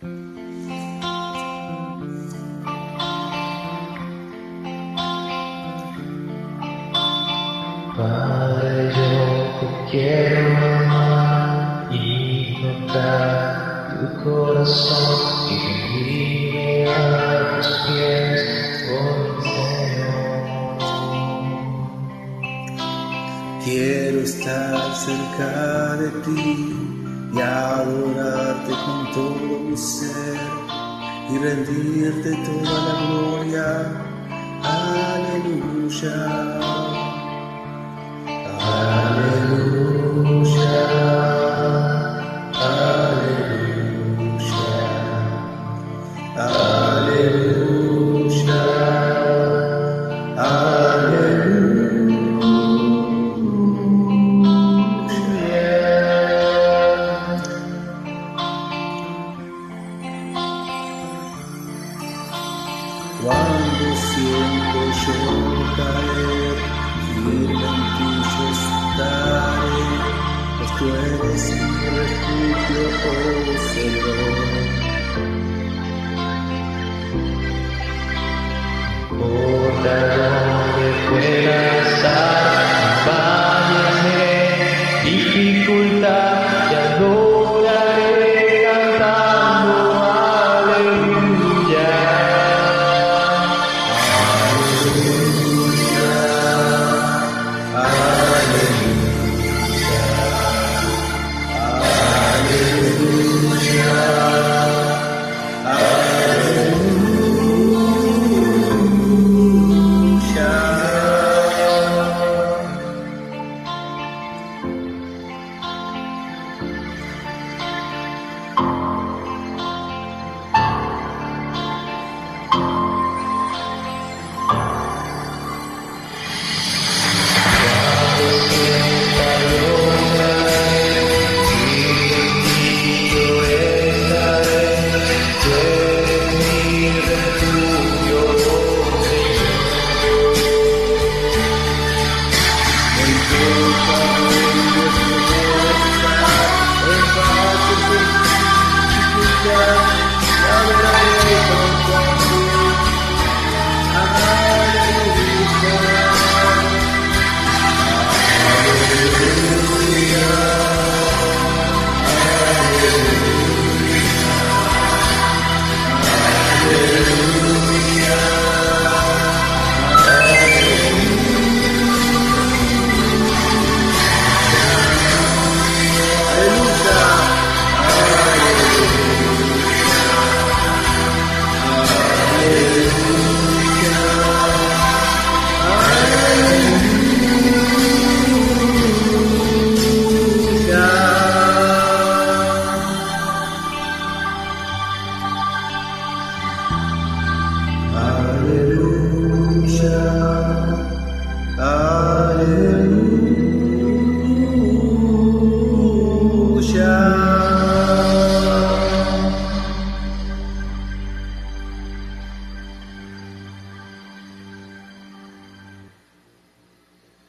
Padre, yo te quiero amar y tocar tu corazón y rendirme a tus pies, oh mi Señor. Quiero estar cerca de ti y adorarte con todo mi ser y rendirte toda la gloria. Aleluya. Aleluya, aleluya, aleluya, Cuando siento yo caer, firme en ti yo estaré, pues tú eres mi refugio, oh Señor. Por donde pueda estar, valles de dificultad, te adoraré cantando aleluya. Aleluya.